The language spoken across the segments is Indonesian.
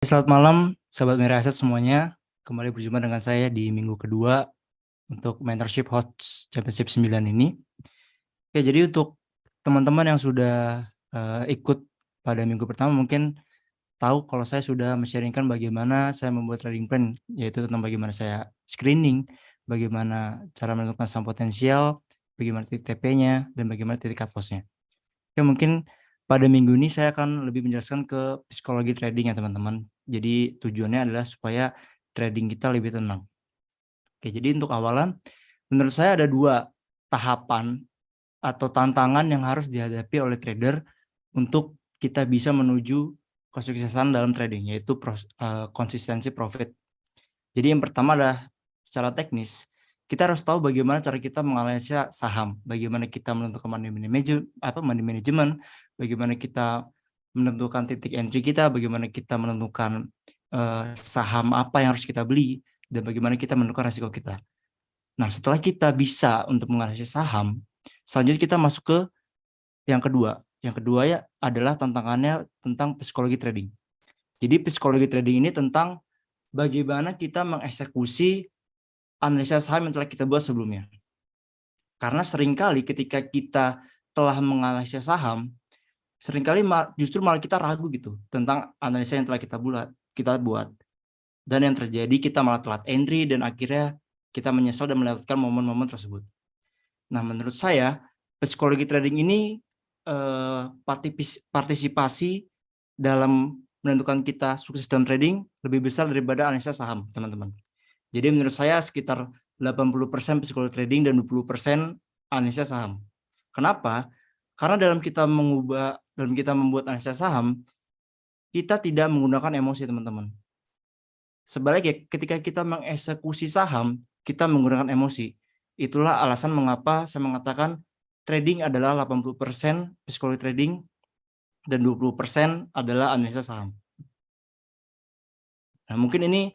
Selamat malam, Sobat Mira Aset semuanya. Kembali berjumpa dengan saya di minggu kedua untuk Mentorship Hot Championship 9 ini. Oke, jadi untuk teman-teman yang sudah ikut pada minggu pertama mungkin tahu kalau saya sudah men-sharingkan bagaimana saya membuat trading plan, yaitu tentang bagaimana saya screening, bagaimana cara menentukan saham potensial, bagaimana titik TP-nya, dan bagaimana titik cut loss-nya. Oke, mungkin pada minggu ini saya akan lebih menjelaskan ke psikologi trading ya teman-teman. Jadi tujuannya adalah supaya trading kita lebih tenang. Oke, jadi untuk awalan, menurut saya ada 2 tahapan atau tantangan yang harus dihadapi oleh trader untuk kita bisa menuju kesuksesan dalam trading, yaitu konsistensi profit. Jadi yang pertama adalah secara teknis, kita harus tahu bagaimana cara kita menganalisa saham, bagaimana kita menentukan money management, bagaimana kita menentukan titik entry kita, bagaimana kita menentukan saham apa yang harus kita beli, dan bagaimana kita menentukan risiko kita. Nah, setelah kita bisa untuk menganalisa saham, selanjutnya kita masuk ke yang kedua. Yang kedua ya adalah tantangannya tentang psikologi trading. Jadi psikologi trading ini tentang bagaimana kita mengeksekusi analisa saham yang telah kita buat sebelumnya. Karena seringkali ketika kita telah menganalisa saham, seringkali justru malah kita ragu gitu tentang analisa yang telah kita buat. Dan yang terjadi kita malah telat entry dan akhirnya kita menyesal dan melewatkan momen-momen tersebut. Nah, menurut saya psikologi trading ini partisipasi dalam menentukan kita sukses dalam trading lebih besar daripada analisa saham, teman-teman. Jadi menurut saya sekitar 80% psikologi trading dan 20% analisa saham. Kenapa? Karena dalam kita membuat analisa saham, kita tidak menggunakan emosi, teman-teman. Sebaliknya, ketika kita mengeksekusi saham, kita menggunakan emosi. Itulah alasan mengapa saya mengatakan trading adalah 80% psikologi trading dan 20% adalah analisa saham. Nah, mungkin ini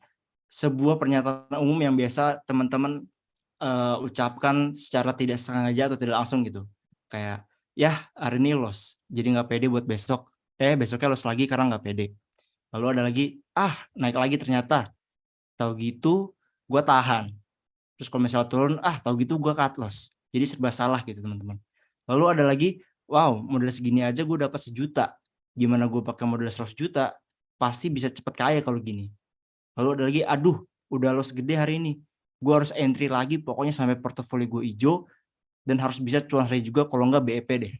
sebuah pernyataan umum yang biasa teman-teman ucapkan secara tidak sengaja atau tidak langsung gitu. Kayak, ya hari ini loss, jadi nggak pede buat besok. Besoknya loss lagi karena nggak pede. Lalu ada lagi, naik lagi ternyata. Tahu gitu, gue tahan. Terus kalau misalnya turun, tahu gitu gue cut loss. Jadi serba salah gitu teman-teman. Lalu ada lagi, wow modal segini aja gue dapat 1 juta. Gimana gue pakai modal 100 juta? Pasti bisa cepet kaya kalau gini. Lalu ada lagi, aduh udah loss gede hari ini. Gue harus entry lagi pokoknya sampai portofolio gue hijau dan harus bisa cuan hari juga kalau nggak BEP deh.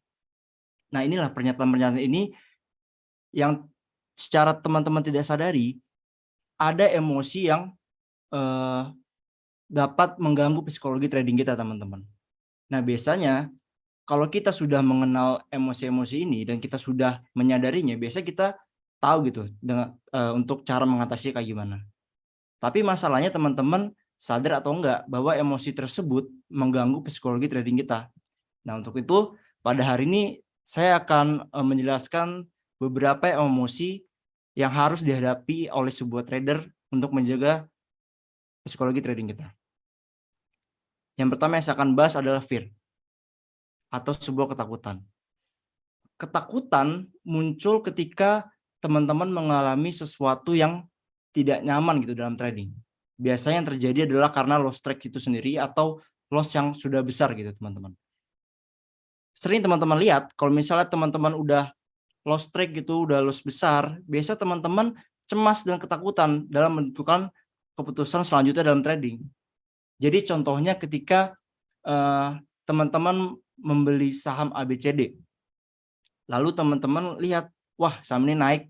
Nah, inilah pernyataan-pernyataan ini yang secara teman-teman tidak sadari ada emosi yang dapat mengganggu psikologi trading kita, teman-teman. Nah, biasanya kalau kita sudah mengenal emosi-emosi ini dan kita sudah menyadarinya, biasanya kita tahu gitu dengan untuk cara mengatasi kayak gimana. Tapi masalahnya teman-teman sadar atau enggak bahwa emosi tersebut mengganggu psikologi trading kita. Nah, untuk itu pada hari ini saya akan menjelaskan beberapa emosi yang harus dihadapi oleh sebuah trader untuk menjaga psikologi trading kita. Yang pertama yang saya akan bahas adalah fear atau sebuah ketakutan. Ketakutan muncul ketika teman-teman mengalami sesuatu yang tidak nyaman gitu dalam trading. Biasanya yang terjadi adalah karena loss track itu sendiri atau loss yang sudah besar gitu, teman-teman. Sering teman-teman lihat kalau misalnya teman-teman udah loss track gitu, udah loss besar, biasa teman-teman cemas dan ketakutan dalam menentukan keputusan selanjutnya dalam trading. Jadi contohnya ketika teman-teman membeli saham ABCD, lalu teman-teman lihat, wah saham ini naik,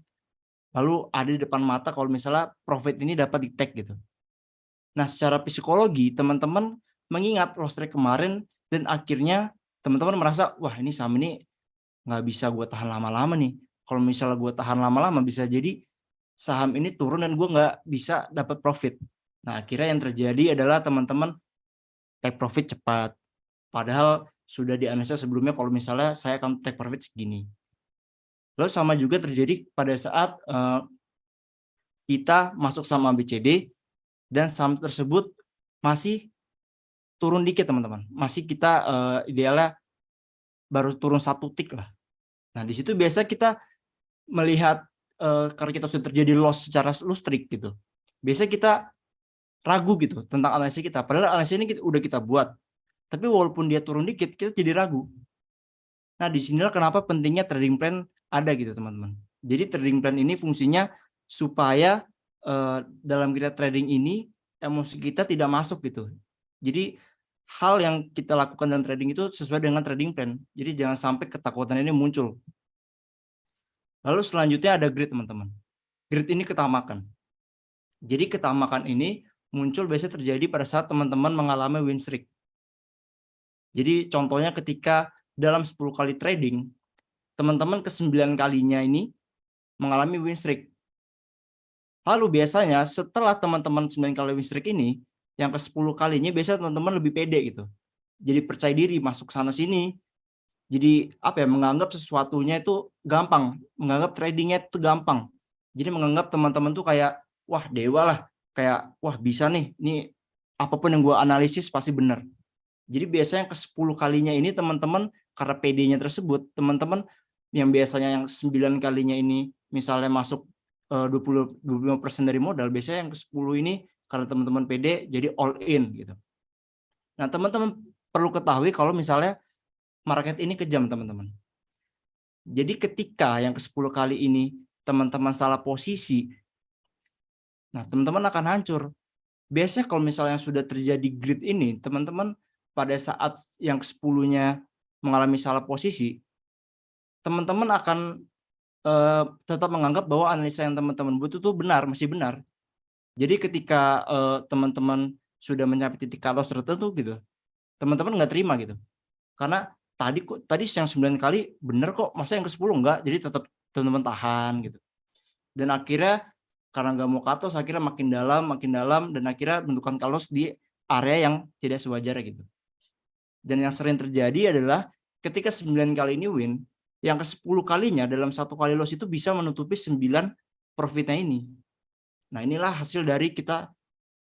lalu ada di depan mata kalau misalnya profit ini dapat di-take gitu. Nah, secara psikologi teman-teman mengingat loss track kemarin dan akhirnya teman-teman merasa, wah ini saham ini nggak bisa gue tahan lama-lama nih. Kalau misalnya gue tahan lama-lama bisa jadi saham ini turun dan gue nggak bisa dapat profit. Nah, akhirnya yang terjadi adalah teman-teman take profit cepat. Padahal sudah dianalisa sebelumnya kalau misalnya saya akan take profit segini. Lalu sama juga terjadi pada saat kita masuk saham ABCD dan saham tersebut masih turun dikit, teman-teman. Masih kita idealnya baru turun 1 tick lah. Nah, di situ biasa kita melihat karena kita sudah terjadi loss secara lustrik gitu, biasanya kita ragu gitu tentang analisis kita. Padahal analisis ini udah kita buat, tapi walaupun dia turun dikit, kita jadi ragu. Nah, disinilah kenapa pentingnya trading plan ada gitu teman-teman. Jadi trading plan ini fungsinya supaya dalam kita trading ini emosi kita tidak masuk gitu. Jadi hal yang kita lakukan dalam trading itu sesuai dengan trading plan. Jadi jangan sampai ketakutan ini muncul. Lalu selanjutnya ada greed teman-teman. Greed ini ketamakan. Jadi ketamakan ini muncul biasanya terjadi pada saat teman-teman mengalami win streak. Jadi contohnya ketika dalam 10 kali trading, teman-teman ke-9 kalinya ini mengalami win streak. Lalu biasanya setelah teman-teman 9 kali win streak ini, yang ke-10 kalinya biasanya teman-teman lebih pede gitu. Jadi percaya diri masuk sana sini. Jadi menganggap sesuatunya itu gampang, menganggap tradingnya itu gampang. Jadi menganggap teman-teman tuh kayak wah dewa lah, kayak wah bisa nih, ini apapun yang gue analisis pasti benar. Jadi biasanya ke-10 kalinya ini teman-teman karena PD-nya tersebut, teman-teman yang biasanya yang 9 kalinya ini misalnya masuk 25% dari modal, biasanya yang ke-10 ini karena teman-teman PD jadi all in gitu. Nah, teman-teman perlu ketahui kalau misalnya market ini kejam, teman-teman. Jadi ketika yang ke-10 kali ini teman-teman salah posisi, nah teman-teman akan hancur. Biasanya kalau misalnya sudah terjadi greed ini, teman-teman pada saat yang ke-10-nya mengalami salah posisi, teman-teman akan tetap menganggap bahwa analisa yang teman-teman butuh itu benar, masih benar. Jadi ketika teman-teman sudah mencapai titik cut loss tertentu gitu, teman-teman nggak terima gitu. Karena tadi yang 9 kali benar kok, masa yang ke-10 enggak? Jadi tetap teman-teman tahan gitu. Dan akhirnya karena nggak mau cut loss, akhirnya makin dalam, dan akhirnya menentukan cut loss di area yang tidak sewajarnya gitu. Dan yang sering terjadi adalah ketika 9 kali ini win, yang ke-10 kalinya dalam 1 kali loss itu bisa menutupi 9 profitnya ini. Nah, inilah hasil dari kita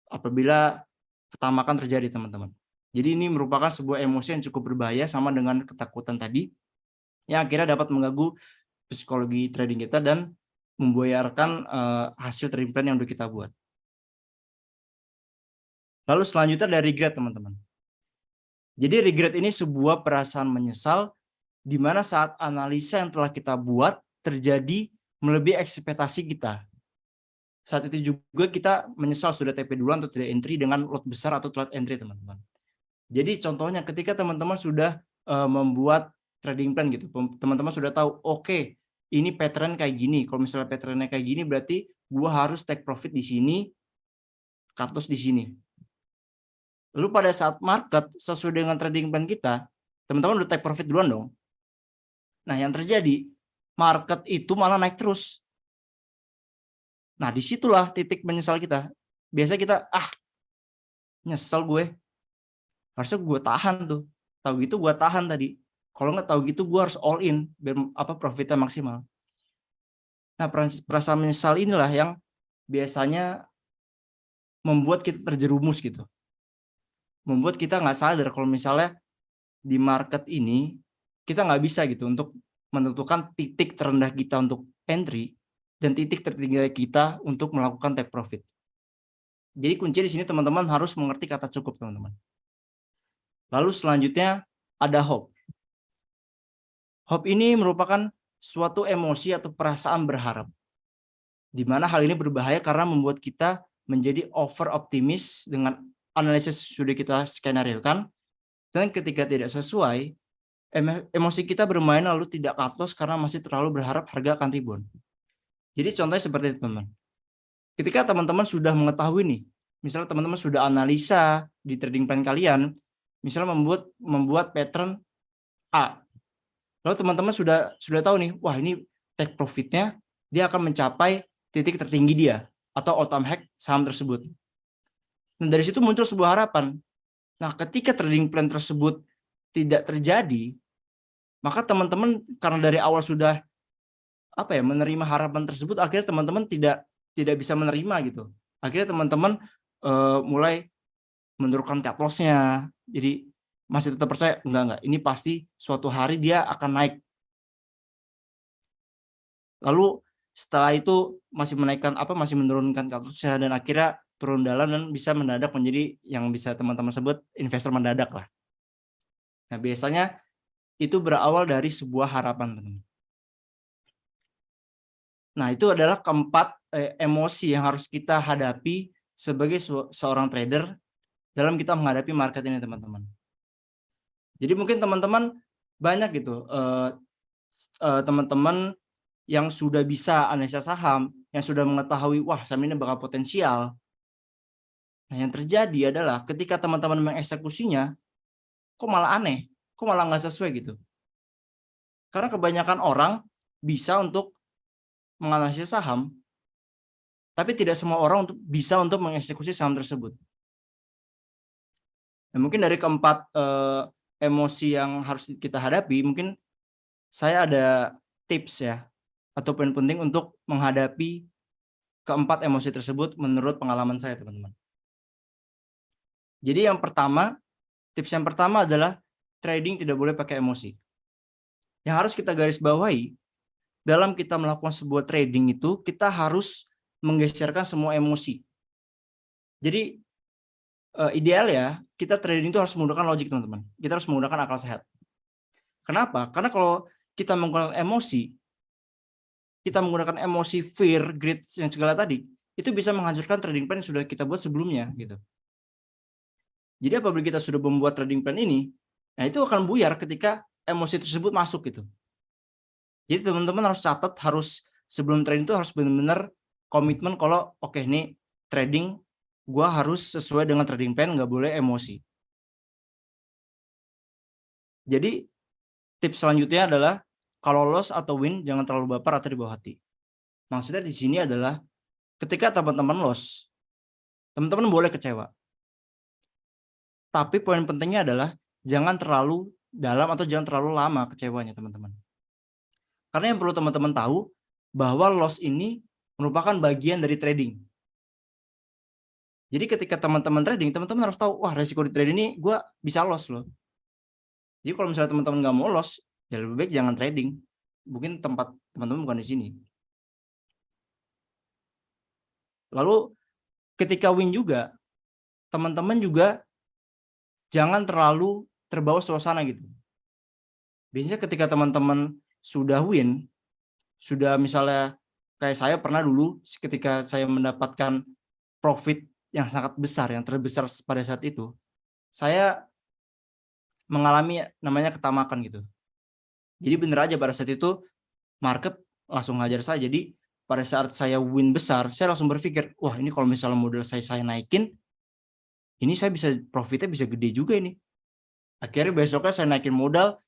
apabila ketamakan terjadi, teman-teman. Jadi ini merupakan sebuah emosi yang cukup berbahaya sama dengan ketakutan tadi, yang akhirnya dapat mengganggu psikologi trading kita dan memboyarkan hasil trading plan yang udah kita buat. Lalu selanjutnya ada regret, teman-teman. Jadi regret ini sebuah perasaan menyesal di mana saat analisa yang telah kita buat terjadi melebihi ekspektasi kita. Saat itu juga kita menyesal sudah TP duluan atau tidak entry dengan lot besar atau telat entry, teman-teman. Jadi contohnya ketika teman-teman sudah membuat trading plan gitu, teman-teman sudah tahu, oke, ini pattern kayak gini. Kalau misalnya patternnya kayak gini, berarti gua harus take profit di sini, cut loss di sini. Lalu pada saat market sesuai dengan trading plan kita, teman-teman udah take profit duluan dong. Nah, yang terjadi, market itu malah naik terus. Nah, disitulah titik menyesal kita. Biasanya kita, nyesel gue. Harusnya gue tahan tuh. Tahu gitu gue tahan tadi. Kalau nggak tahu gitu gue harus all in biar profitnya maksimal. Nah, perasaan menyesal inilah yang biasanya membuat kita terjerumus gitu. Membuat kita nggak sadar kalau misalnya di market ini kita nggak bisa gitu untuk menentukan titik terendah kita untuk entry dan titik tertinggi kita untuk melakukan take profit. Jadi kunci di sini teman-teman harus mengerti kata cukup, teman-teman. Lalu selanjutnya ada hope. Hope ini merupakan suatu emosi atau perasaan berharap. Di mana hal ini berbahaya karena membuat kita menjadi over optimis dengan analisis sudah kita skenariokan, dan ketika tidak sesuai, emosi kita bermain lalu tidak cut loss karena masih terlalu berharap harga akan rebound. Jadi contohnya seperti itu, teman-teman. Ketika teman-teman sudah mengetahui nih, misalnya teman-teman sudah analisa di trading plan kalian, misalnya membuat pattern A. Lalu teman-teman sudah tahu nih, wah ini take profitnya dia akan mencapai titik tertinggi dia atau all time high saham tersebut. Nah, dari situ muncul sebuah harapan. Nah, ketika trading plan tersebut tidak terjadi, maka teman-teman karena dari awal sudah menerima harapan tersebut, akhirnya teman-teman tidak bisa menerima gitu. Akhirnya teman-teman mulai menurunkan cut loss-nya. Jadi masih tetap percaya enggak, ini pasti suatu hari dia akan naik. Lalu setelah itu masih menaikkan masih menurunkan kasusnya dan akhirnya turun dalam dan bisa mendadak menjadi yang bisa teman-teman sebut investor mendadak lah. Nah, biasanya itu berawal dari sebuah harapan, teman-teman. Nah, itu adalah keempat emosi yang harus kita hadapi sebagai seorang trader dalam kita menghadapi market ini, teman-teman. Jadi mungkin teman-teman banyak gitu teman-teman yang sudah bisa analisa saham, yang sudah mengetahui wah saham ini bakal potensial. Nah, yang terjadi adalah ketika teman-teman mengeksekusinya, kok malah aneh, kok malah nggak sesuai gitu. Karena kebanyakan orang bisa untuk menganalisis saham, tapi tidak semua orang bisa untuk mengeksekusi saham tersebut. Nah, mungkin dari keempat emosi yang harus kita hadapi, mungkin saya ada tips ya, atau poin penting untuk menghadapi keempat emosi tersebut menurut pengalaman saya, teman-teman. Jadi tips yang pertama adalah trading tidak boleh pakai emosi. Yang harus kita garis bawahi, dalam kita melakukan sebuah trading itu, kita harus menggeserkan semua emosi. Jadi ideal ya, kita trading itu harus menggunakan logik, teman-teman. Kita harus menggunakan akal sehat. Kenapa? Karena kalau kita menggunakan emosi, fear, greed, yang segala tadi, itu bisa menghancurkan trading plan yang sudah kita buat sebelumnya, gitu. Jadi apabila kita sudah membuat trading plan ini, nah itu akan buyar ketika emosi tersebut masuk gitu. Jadi teman-teman harus catat, sebelum trading itu harus benar-benar komitmen kalau oke, ini trading gua harus sesuai dengan trading plan, nggak boleh emosi. Jadi tips selanjutnya adalah kalau loss atau win jangan terlalu baper atau dibawa hati. Maksudnya di sini adalah ketika teman-teman loss, teman-teman boleh kecewa. Tapi poin pentingnya adalah jangan terlalu dalam atau jangan terlalu lama kecewanya, teman-teman. Karena yang perlu teman-teman tahu bahwa loss ini merupakan bagian dari trading. Jadi ketika teman-teman trading, teman-teman harus tahu, wah resiko di trading ini gue bisa loss loh. Jadi kalau misalnya teman-teman nggak mau loss, ya lebih baik jangan trading. Mungkin tempat teman-teman bukan di sini. Lalu ketika win juga, teman-teman juga jangan terlalu terbawa suasana gitu. Biasanya ketika teman-teman sudah win, sudah misalnya kayak saya pernah dulu ketika saya mendapatkan profit yang sangat besar, yang terbesar pada saat itu, saya mengalami namanya ketamakan gitu. Jadi bener aja pada saat itu market langsung ngajar saya. Jadi pada saat saya win besar, saya langsung berpikir, wah ini kalau misalnya modal saya naikin, ini saya bisa profitnya bisa gede juga ini. Akhirnya besoknya saya naikin modal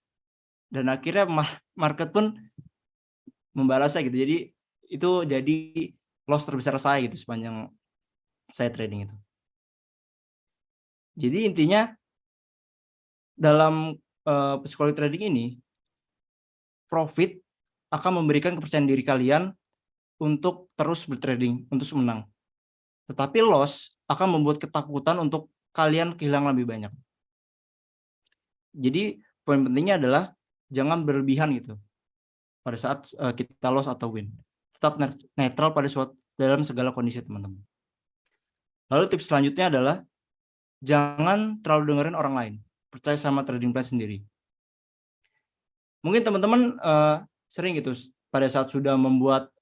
dan akhirnya market pun membalasnya gitu. Jadi itu jadi loss terbesar saya gitu sepanjang saya trading itu. Jadi intinya dalam psikologi trading ini, profit akan memberikan kepercayaan diri kalian untuk terus bertrading, untuk menang. Tetapi loss akan membuat ketakutan untuk kalian kehilangan lebih banyak. Jadi poin pentingnya adalah jangan berlebihan gitu pada saat kita loss atau win. Tetap netral dalam segala kondisi, teman-teman. Lalu tips selanjutnya adalah jangan terlalu dengerin orang lain. Percaya sama trading plan sendiri. Mungkin teman-teman sering gitu pada saat sudah membuat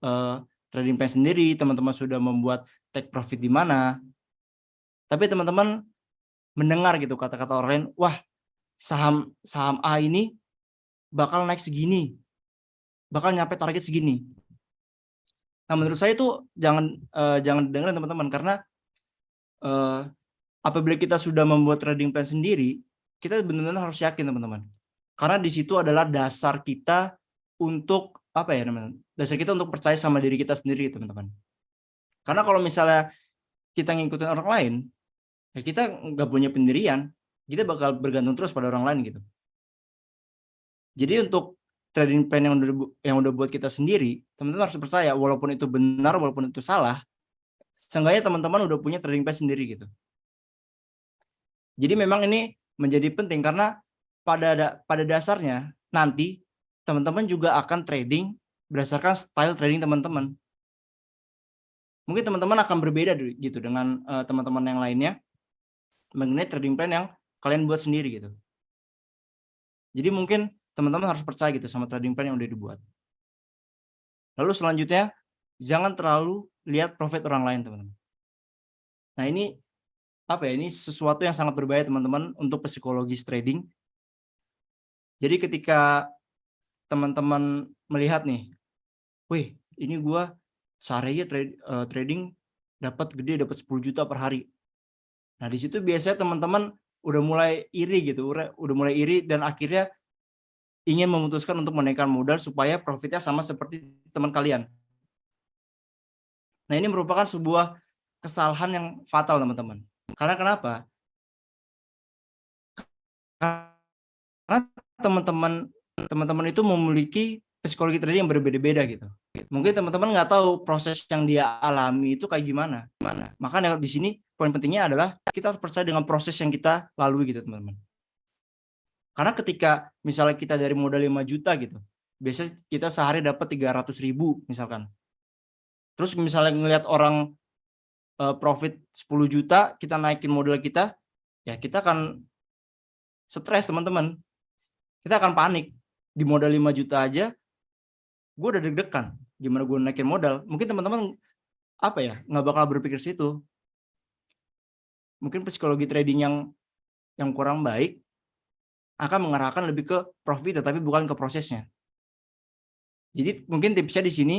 trading plan sendiri, teman-teman sudah membuat take profit di mana, tapi teman-teman mendengar gitu kata-kata orang lain, wah saham A ini bakal naik segini, bakal nyampe target segini. Nah menurut saya itu jangan dengerin teman-teman, karena apabila kita sudah membuat trading plan sendiri, kita benar-benar harus yakin, teman-teman. Karena di situ adalah dasar kita untuk dasar kita untuk percaya sama diri kita sendiri, teman-teman. Karena kalau misalnya kita ngikutin orang lain, ya kita nggak punya pendirian, kita bakal bergantung terus pada orang lain gitu. Jadi untuk trading plan yang udah buat kita sendiri, teman-teman harus percaya walaupun itu benar, walaupun itu salah, seenggaknya teman-teman udah punya trading plan sendiri gitu. Jadi memang ini menjadi penting karena pada dasarnya nanti teman-teman juga akan trading berdasarkan style trading teman-teman. Mungkin teman-teman akan berbeda gitu dengan teman-teman yang lainnya mengenai trading plan yang kalian buat sendiri gitu. Jadi mungkin teman-teman harus percaya gitu sama trading plan yang udah dibuat. Lalu selanjutnya, jangan terlalu lihat profit orang lain, teman-teman. Nah, ini apa ya? Ini sesuatu yang sangat berbahaya, teman-teman, untuk psikologis trading. Jadi ketika teman-teman melihat nih, wih, ini gua sehari trading dapat gede, dapat 10 juta per hari. Nah, di situ biasanya teman-teman udah mulai iri gitu, udah mulai iri dan akhirnya ingin memutuskan untuk menaikkan modal supaya profitnya sama seperti teman kalian. Nah, ini merupakan sebuah kesalahan yang fatal, teman-teman. Karena kenapa? Karena teman-teman itu memiliki psikologi trading yang berbeda-beda gitu. Mungkin teman-teman nggak tahu proses yang dia alami itu kayak gimana. Makanya di sini poin pentingnya adalah kita harus percaya dengan proses yang kita lalui gitu, teman-teman. Karena ketika misalnya kita dari modal 5 juta gitu, biasanya kita sehari dapat 300.000 misalkan. Terus misalnya ngelihat orang profit 10 juta, kita naikin modal kita, ya kita akan stres, teman-teman. Kita akan panik. Di modal 5 juta aja, gue udah deg-degan. Gimana gue naikin modal? Mungkin teman-teman nggak bakal berpikir situ. Mungkin psikologi trading yang kurang baik akan mengarahkan lebih ke profit, tapi bukan ke prosesnya. Jadi mungkin tipsnya di sini,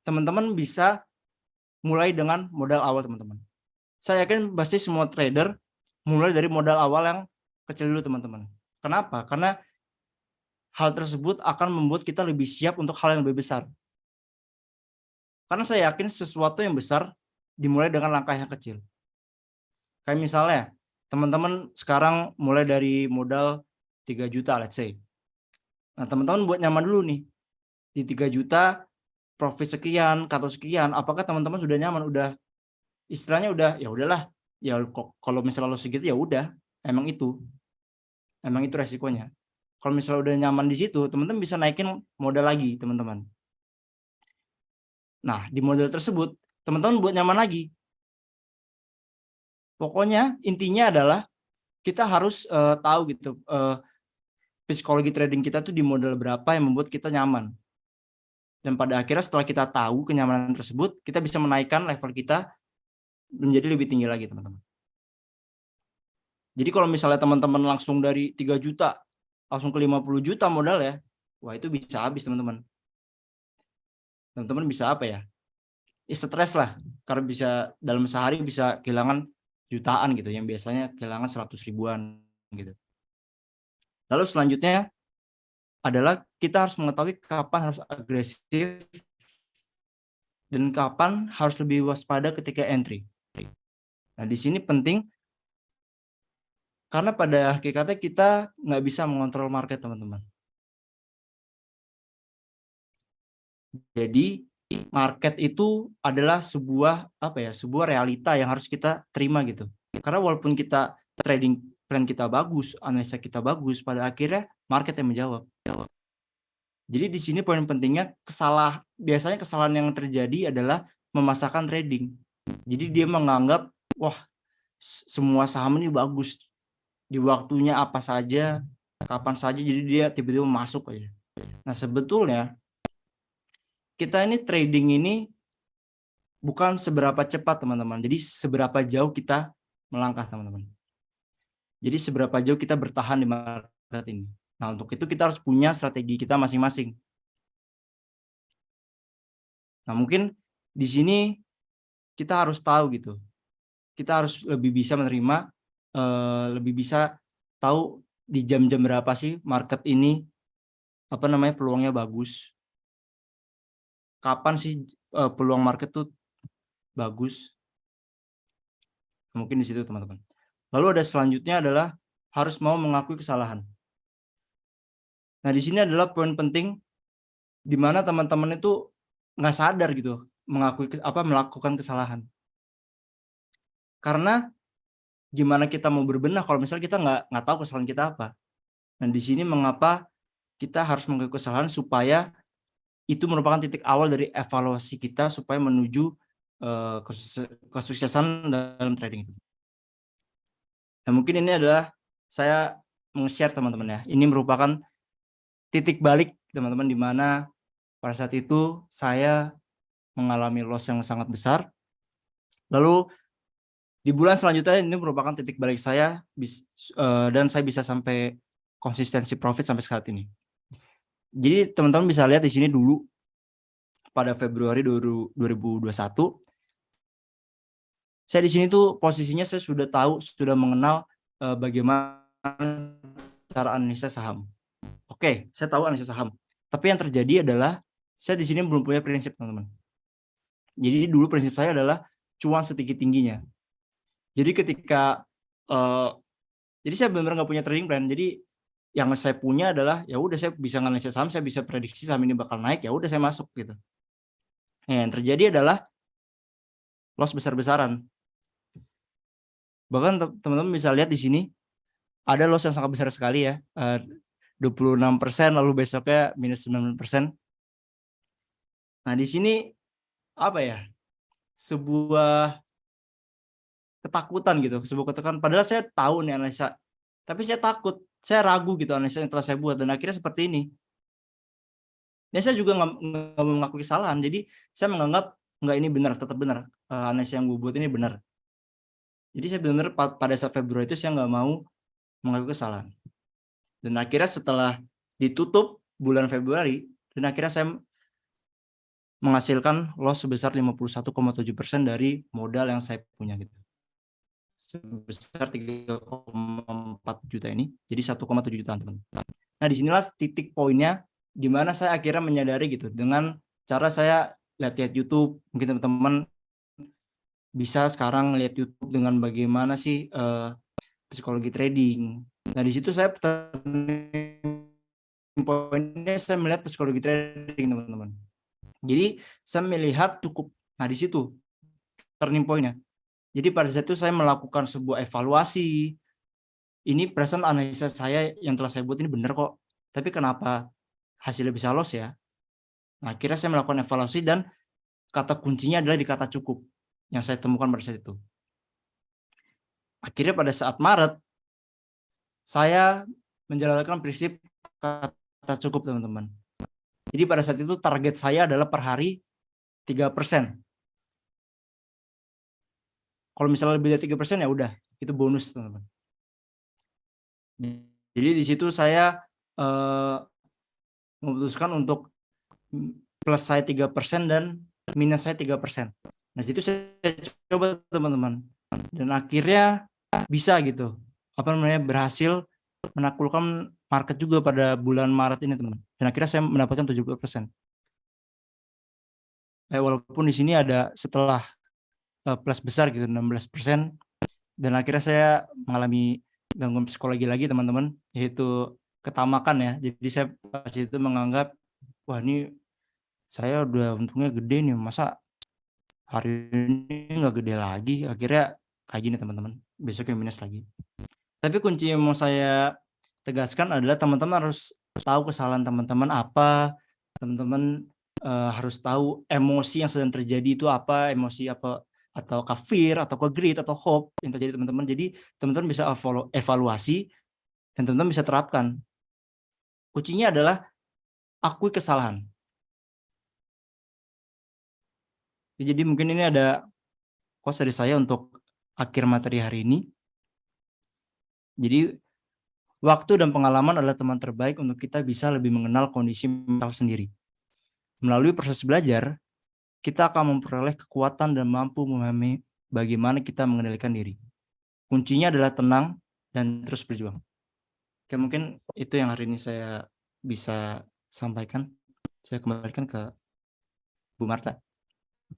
teman-teman bisa mulai dengan modal awal, teman-teman. Saya yakin pasti semua trader mulai dari modal awal yang kecil dulu, teman-teman. Kenapa? Karena hal tersebut akan membuat kita lebih siap untuk hal yang lebih besar. Karena saya yakin sesuatu yang besar dimulai dengan langkah yang kecil. Kayak misalnya, teman-teman sekarang mulai dari modal 3 juta, let's say. Nah, teman-teman buat nyaman dulu nih. Di 3 juta, profit sekian, cut sekian, apakah teman-teman sudah nyaman? Udah, istilahnya udah, ya udahlah. Ya kalau misalnya lo segitu, ya udah. Emang itu resikonya. Kalau misalnya udah nyaman di situ, teman-teman bisa naikin modal lagi, teman-teman. Nah, di modal tersebut, teman-teman buat nyaman lagi. Pokoknya intinya adalah kita harus tahu gitu psikologi trading kita tuh di modal berapa yang membuat kita nyaman. Dan pada akhirnya setelah kita tahu kenyamanan tersebut, kita bisa menaikkan level kita menjadi lebih tinggi lagi, teman-teman. Jadi kalau misalnya teman-teman langsung dari 3 juta langsung ke 50 juta modal ya, wah itu bisa habis, teman-teman. Teman-teman bisa stres lah, karena bisa dalam sehari bisa kehilangan jutaan gitu, yang biasanya kehilangan 100 ribuan gitu. Lalu selanjutnya adalah kita harus mengetahui kapan harus agresif dan kapan harus lebih waspada ketika entry. Nah, di sini penting karena pada hakikatnya kita nggak bisa mengontrol market, teman-teman. Jadi market itu adalah sebuah sebuah realita yang harus kita terima gitu. Karena walaupun kita trading plan kita bagus, analisa kita bagus, pada akhirnya market yang menjawab. Jadi di sini poin pentingnya biasanya kesalahan yang terjadi adalah memasakkan trading. Jadi dia menganggap, wah semua saham ini bagus, di waktunya apa saja, kapan saja, jadi dia tiba-tiba masuk aja. Nah sebetulnya kita ini trading ini bukan seberapa cepat, teman-teman. Jadi seberapa jauh kita melangkah, teman-teman. Jadi seberapa jauh kita bertahan di market ini. Nah untuk itu kita harus punya strategi kita masing-masing. Nah mungkin di sini kita harus tahu gitu. Kita harus lebih bisa menerima, lebih bisa tahu di jam-jam berapa sih market ini peluangnya bagus. Kapan sih peluang market tuh bagus? Mungkin di situ, teman-teman. Lalu ada selanjutnya adalah harus mau mengakui kesalahan. Nah di sini adalah poin penting di mana teman-teman itu nggak sadar gitu melakukan kesalahan. Karena gimana kita mau berbenah kalau misalnya kita nggak tahu kesalahan kita apa. Dan di sini mengapa kita harus mengakui kesalahan supaya itu merupakan titik awal dari evaluasi kita supaya menuju, kesuksesan dalam trading itu. Nah, mungkin ini adalah saya meng-share teman-teman ya, ini merupakan titik balik teman-teman, di mana pada saat itu saya mengalami loss yang sangat besar, lalu di bulan selanjutnya ini merupakan titik balik saya dan saya bisa sampai konsistensi profit sampai saat ini. Jadi teman-teman bisa lihat di sini dulu pada Februari 2021, saya di sini tuh posisinya saya sudah tahu, sudah mengenal, bagaimana cara analisa saham. Oke, saya tahu analisa saham, tapi yang terjadi adalah saya di sini belum punya prinsip, teman-teman. Jadi dulu prinsip saya adalah cuan setinggi-tingginya. Jadi ketika, jadi saya benar-benar nggak punya trading plan. Jadi yang saya punya adalah, ya udah saya bisa nganalisa saham, saya bisa prediksi saham ini bakal naik, ya udah saya masuk gitu. Nah, yang terjadi adalah loss besar-besaran. Bahkan teman-teman bisa lihat di sini ada loss yang sangat besar sekali ya, 26%, lalu besoknya minus 9%. Nah, di sini apa ya, sebuah ketakutan gitu, sebuah ketakutan. Padahal saya tahu nih analisa, tapi saya takut, saya ragu gitu analisa yang telah saya buat, dan akhirnya seperti ini. Dan saya juga nggak mau mengakui kesalahan, jadi saya menganggap nggak, ini benar, tetap benar, analisa yang gue buat ini benar. Jadi saya benar-benar pada saat Februari itu saya nggak mau mengakui kesalahan. Dan akhirnya setelah ditutup bulan Februari, dan akhirnya saya menghasilkan loss sebesar 51,7% dari modal yang saya punya gitu. Sebesar 3,4 juta ini, jadi 1,7 jutaan, teman-teman. Nah, disinilah titik poinnya di mana saya akhirnya menyadari gitu, dengan cara saya lihat-lihat YouTube, mungkin teman-teman bisa sekarang lihat YouTube dengan bagaimana sih, psikologi trading. Nah, di situ saya poinnya saya melihat psikologi trading, teman-teman. Jadi saya melihat cukup, nah di situ turning point-nya. Jadi pada saat itu saya melakukan sebuah evaluasi, ini perasaan analisa saya yang telah saya buat ini benar kok, tapi kenapa hasilnya bisa loss ya? Nah, akhirnya saya melakukan evaluasi dan kata kuncinya adalah di kata cukup, yang saya temukan pada saat itu. Akhirnya pada saat Maret, saya menjalankan prinsip kata cukup, teman-teman. Jadi pada saat itu target saya adalah per hari 3%. Kalau misalnya lebih dari 3% ya udah, itu bonus, teman-teman. Jadi di situ saya, memutuskan untuk plus saya 3% dan minus saya 3%. Nah, situ saya coba, teman-teman, dan akhirnya bisa gitu, apa namanya, berhasil menaklukkan market juga pada bulan Maret ini, teman-teman, dan akhirnya saya mendapatkan 70%. Walaupun di sini ada setelah, plus besar gitu 16%, dan akhirnya saya mengalami gangguan psikologi lagi, teman-teman, yaitu ketamakan ya. Jadi saya pas itu menganggap, wah ini saya udah untungnya gede nih, masa hari ini nggak gede lagi, akhirnya kayak gini, teman-teman, besoknya minus lagi. Tapi kunci yang mau saya tegaskan adalah teman-teman harus tahu kesalahan teman-teman apa, teman-teman, harus tahu emosi yang sedang terjadi itu apa, emosi apa, ataukah fear, ataukah greed, atau hope yang terjadi, teman-teman. Jadi teman-teman bisa evaluasi dan teman-teman bisa terapkan. Kuncinya adalah akui kesalahan. Jadi mungkin ini ada quotes dari saya untuk akhir materi hari ini. Jadi, waktu dan pengalaman adalah teman terbaik untuk kita bisa lebih mengenal kondisi mental sendiri. Melalui proses belajar, kita akan memperoleh kekuatan dan mampu memahami bagaimana kita mengendalikan diri. Kuncinya adalah tenang dan terus berjuang. Oke, mungkin itu yang hari ini saya bisa sampaikan. Saya kembalikan ke Bu Marta.